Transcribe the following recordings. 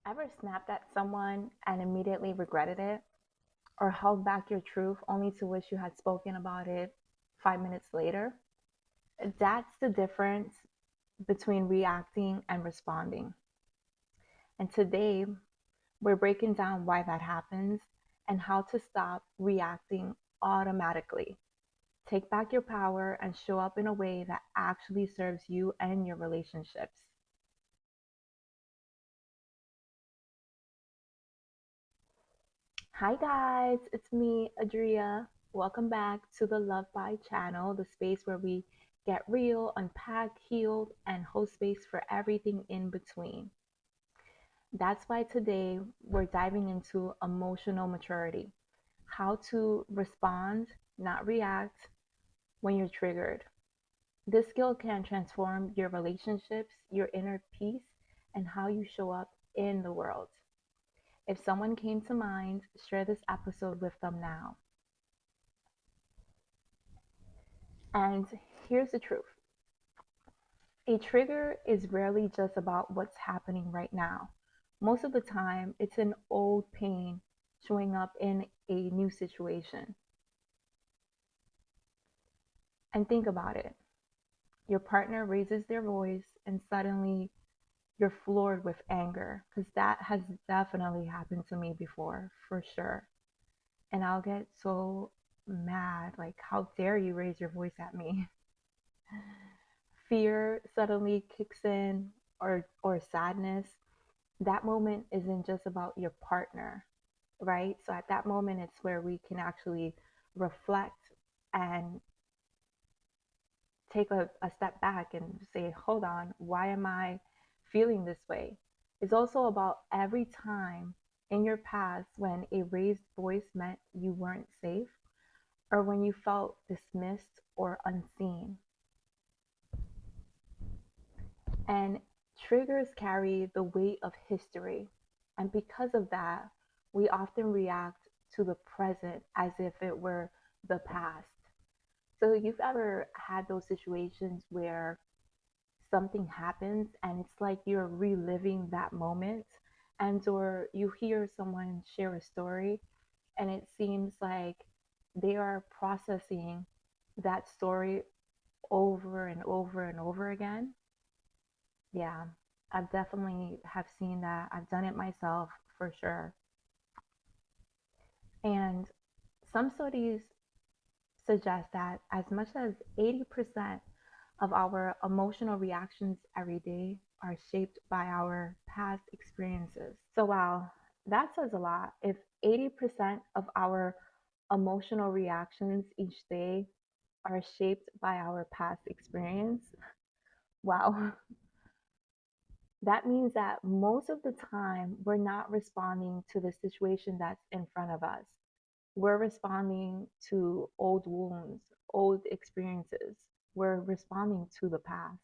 Ever snapped at someone and immediately regretted it? Or held back your truth only to wish you had spoken about it 5 minutes later? That's the difference between reacting and responding. And today, we're breaking down why that happens and how to stop reacting automatically. Take back your power and show up in a way that actually serves you and your relationships. Hi guys, it's me, Adria. Welcome back to the Love By channel, the space where we get real, unpack, heal, and hold space for everything in between. That's why today we're diving into emotional maturity, how to respond, not react when you're triggered. This skill can transform your relationships, your inner peace, and how you show up in the world. If someone came to mind, share this episode with them now. And here's the truth: a trigger is rarely just about what's happening right now. Most of the time, it's an old pain showing up in a new situation. And think about it: your partner raises their voice, and suddenly you're floored with anger, because that has definitely happened to me before, for sure. And I'll get so mad, like, how dare you raise your voice at me? Fear suddenly kicks in, or sadness. That moment isn't just about your partner, right? So at that moment, it's where we can actually reflect and take a step back and say, hold on, why am I feeling this way? It's also about every time in your past when a raised voice meant you weren't safe, or when you felt dismissed or unseen. And triggers carry the weight of history. And because of that, we often react to the present as if it were the past. So, you've ever had those situations where something happens and it's like you're reliving that moment, and or you hear someone share a story and it seems like they are processing that story over and over and over again? Yeah, I've definitely have seen that. I've done it myself for sure. And some studies suggest that as much as 80% of our emotional reactions every day are shaped by our past experiences. So, wow, that says a lot. If 80% of our emotional reactions each day are shaped by our past experience, wow, that means that most of the time we're not responding to the situation that's in front of us. We're responding to old wounds, old experiences. We're responding to the past.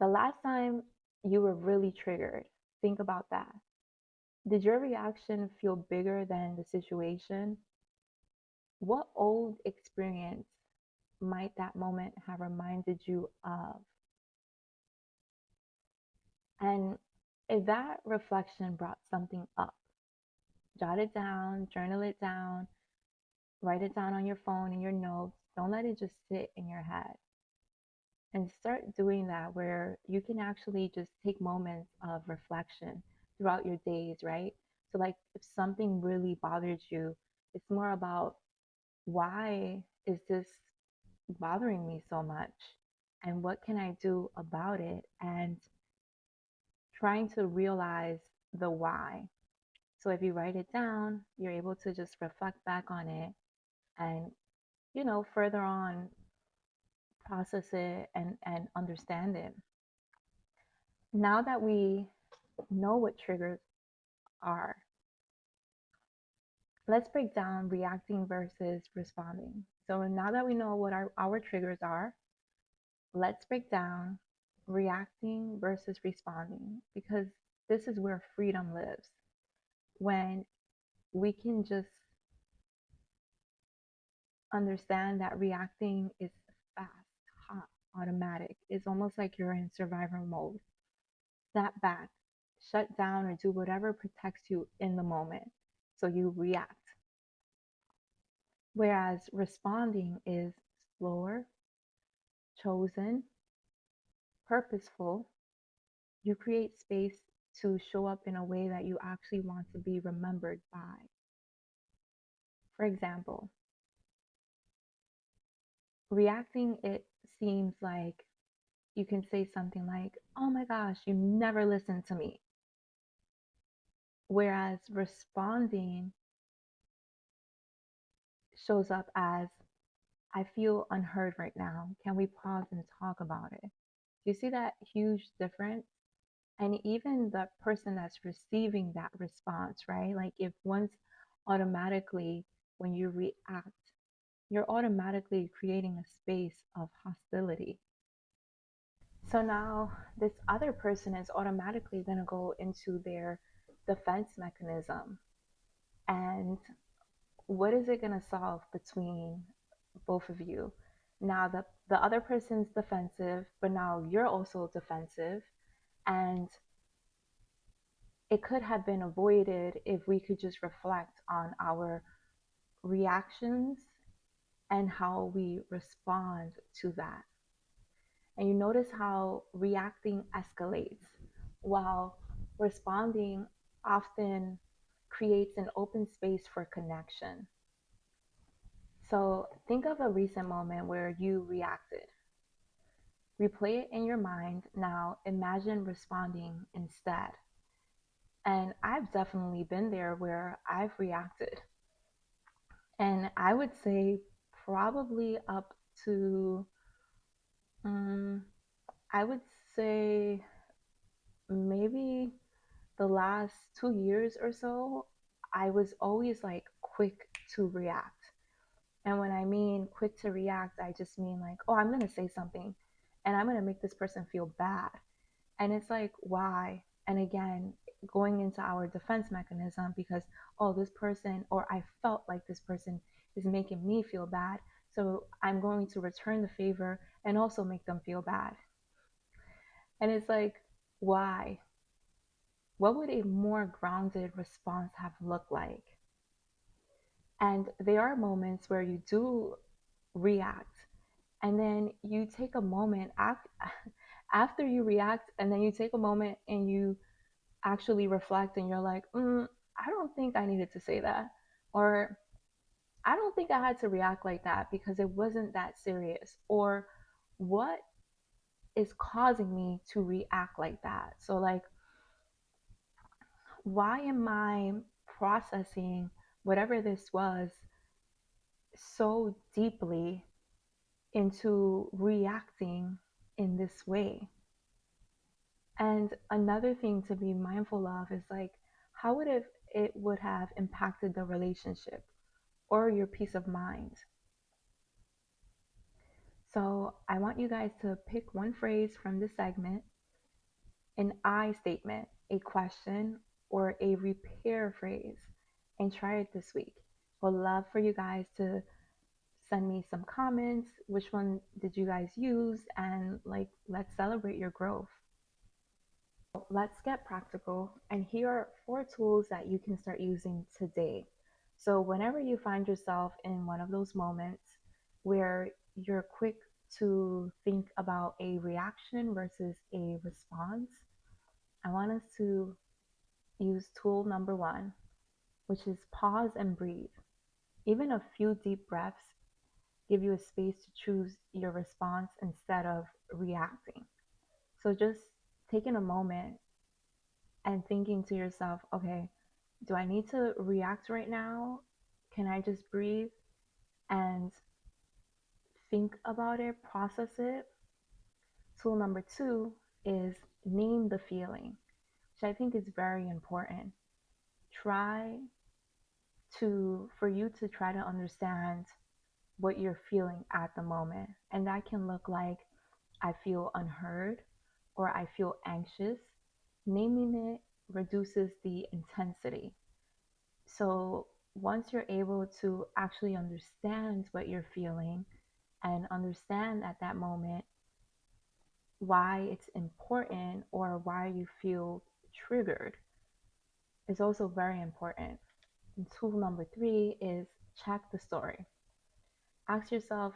The last time you were really triggered, think about that. Did your reaction feel bigger than the situation? What old experience might that moment have reminded you of? And if that reflection brought something up, jot it down, journal it down, write it down on your phone in your notes. Don't let it just sit in your head. And start doing that where you can actually just take moments of reflection throughout your days, right? So, like, if something really bothers you, it's more about, why is this bothering me so much? And what can I do about it? And trying to realize the why. So, if you write it down, you're able to just reflect back on it and, further on process it and understand it. Now that we know what triggers are, let's break down reacting versus responding. So now that we know what our triggers are, let's break down reacting versus responding, because this is where freedom lives. When we can just understand that reacting is fast, hot, automatic. It's almost like you're in survival mode. Snap back, shut down or do whatever protects you in the moment. So you react. Whereas responding is slower, chosen, purposeful. You create space to show up in a way that you actually want to be remembered by. For example, reacting, it seems like you can say something like, "Oh my gosh, you never listen to me." Whereas responding shows up as, "I feel unheard right now. Can we pause and talk about it?" Do you see that huge difference? And even the person that's receiving that response, right? Like if one's automatically, when you react, you're automatically creating a space of hostility. So now this other person is automatically going to go into their defense mechanism. And what is it going to solve between both of you? Now the other person's defensive, but now you're also defensive. And it could have been avoided if we could just reflect on our reactions and how we respond to that. And you notice how reacting escalates while responding often creates an open space for connection. So think of a recent moment where you reacted. Replay it in your mind. Now imagine responding instead. And I've definitely been there where I've reacted. And I would say probably up to, I would say maybe the last 2 years or so, I was always like quick to react. And when I mean quick to react, I just mean like, oh, I'm going to say something and I'm going to make this person feel bad. And it's like, why? And again, going into our defense mechanism because, oh, this person, or I felt like this person is making me feel bad. So I'm going to return the favor and also make them feel bad. And it's like, why? What would a more grounded response have looked like? And there are moments where you do react and then you take a moment after you react, and then you take a moment and you actually reflect and you're like, I don't think I needed to say that. Or I don't think I had to react like that because it wasn't that serious. Or what is causing me to react like that? So, like, why am I processing whatever this was so deeply into reacting in this way? And another thing to be mindful of is like, how it would have impacted the relationship or your peace of mind? So I want you guys to pick one phrase from this segment, an I statement, a question, or a repair phrase, and try it this week. Would love for you guys to send me some comments. Which one did you guys use? And like, let's celebrate your growth. Let's get practical. And here are 4 tools that you can start using today. So whenever you find yourself in one of those moments where you're quick to think about a reaction versus a response, I want us to use tool number 1, which is pause and breathe. Even a few deep breaths give you a space to choose your response instead of reacting. So just taking a moment and thinking to yourself, okay, do I need to react right now? Can I just breathe and think about it, process it? Tool number 2 is name the feeling, which I think is very important. For you to try to understand what you're feeling at the moment. And that can look like, I feel unheard, or I feel anxious. Naming it reduces the intensity. So once you're able to actually understand what you're feeling and understand at that moment why it's important or why you feel triggered is also very important. And tool number 3 is check the story. Ask yourself,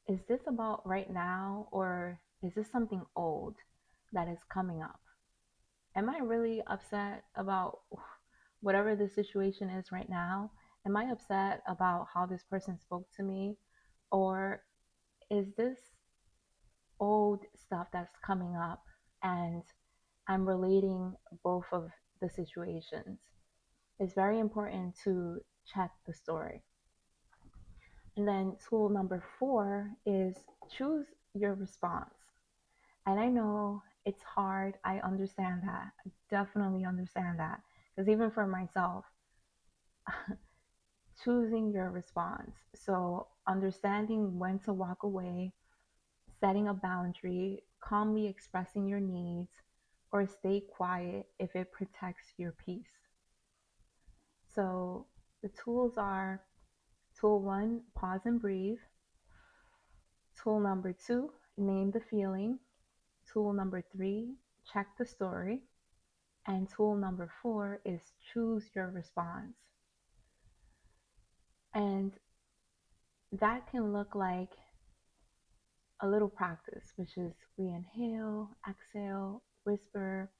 is this about right now, or is this something old that is coming up? Am I really upset about whatever the situation is right now? Am I upset about how this person spoke to me? Or is this old stuff that's coming up and I'm relating both of the situations? It's very important to check the story. And then tool number 4 is choose your response. And I know it's hard. I understand that. I definitely understand that. Because even for myself, choosing your response. So understanding when to walk away, setting a boundary, calmly expressing your needs, or stay quiet if it protects your peace. So the tools are tool 1, pause and breathe. Tool number 2, name the feeling. Tool number 3, check the story. And tool number 4 is choose your response. And that can look like a little practice, which is we inhale, exhale, whisper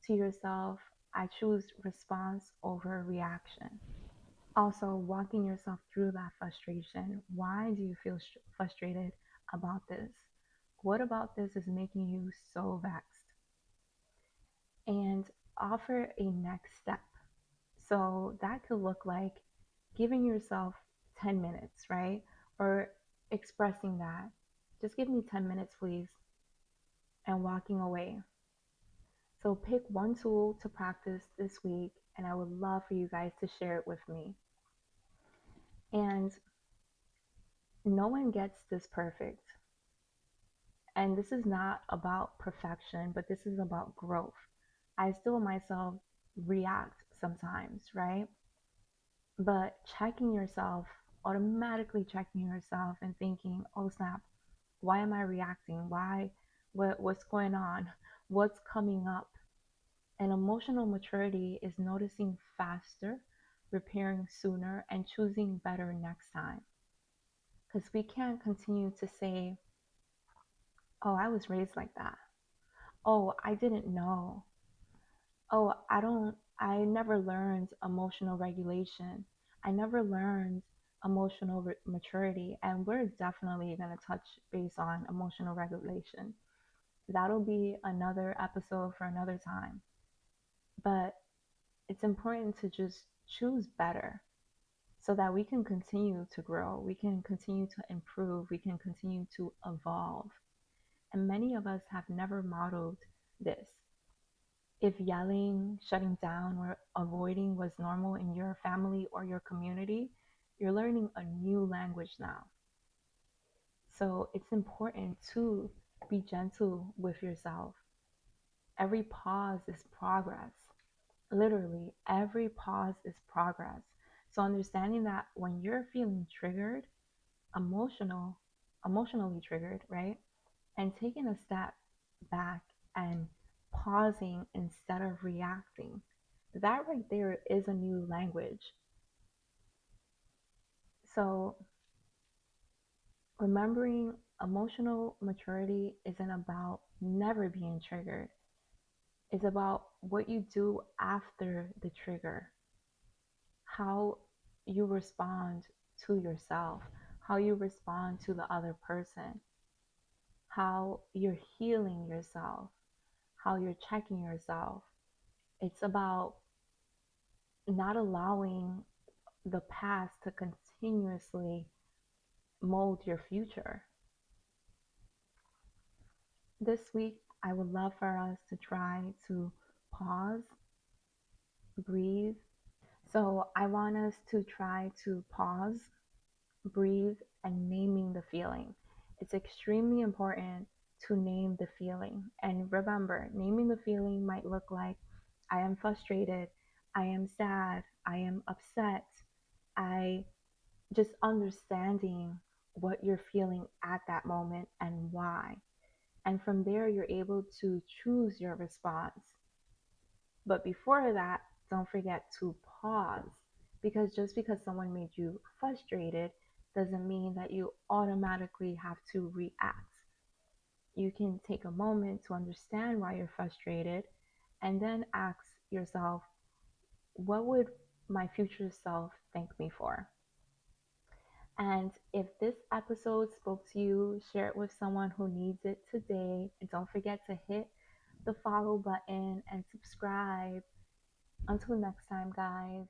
to yourself, I choose response over reaction. Also, walking yourself through that frustration. Why do you feel frustrated about this? What about this is making you so vexed? And offer a next step. So that could look like giving yourself 10 minutes, right? Or expressing that. Just give me 10 minutes, please, and walking away. So pick one tool to practice this week, and I would love for you guys to share it with me. And no one gets this perfect. And this is not about perfection, but this is about growth. I still myself react sometimes, right? But checking yourself, automatically checking yourself and thinking, oh snap, why am I reacting? What's going on? What's coming up? And emotional maturity is noticing faster, repairing sooner, and choosing better next time. Because we can't continue to say, oh, I was raised like that. Oh, I didn't know. Oh, I never learned emotional regulation. I never learned emotional maturity. And we're definitely going to touch base on emotional regulation. That'll be another episode for another time. But it's important to just choose better so that we can continue to grow, we can continue to improve, we can continue to evolve. And many of us have never modeled this. If yelling, shutting down, or avoiding was normal in your family or your community, you're learning a new language now. So it's important to be gentle with yourself. Every pause is progress. Literally, every pause is progress. So understanding that when you're feeling triggered, emotionally triggered, right? And taking a step back and pausing instead of reacting, that right there is a new language. So remembering emotional maturity isn't about never being triggered. It's about what you do after the trigger, how you respond to yourself, how you respond to the other person, how you're healing yourself, how you're checking yourself. It's about not allowing the past to continuously mold your future. This week, I would love for us to try to pause, breathe. So I want us to try to pause, breathe, and naming the feeling. It's extremely important to name the feeling. And remember, naming the feeling might look like I am frustrated, I am sad, I am upset, I just understanding what you're feeling at that moment and why. And from there, you're able to choose your response. But before that, don't forget to pause, because just because someone made you frustrated doesn't mean that you automatically have to react. You can take a moment to understand why you're frustrated and then ask yourself, what would my future self thank me for? And if this episode spoke to you, share it with someone who needs it today. And don't forget to hit the follow button and subscribe. Until next time, guys.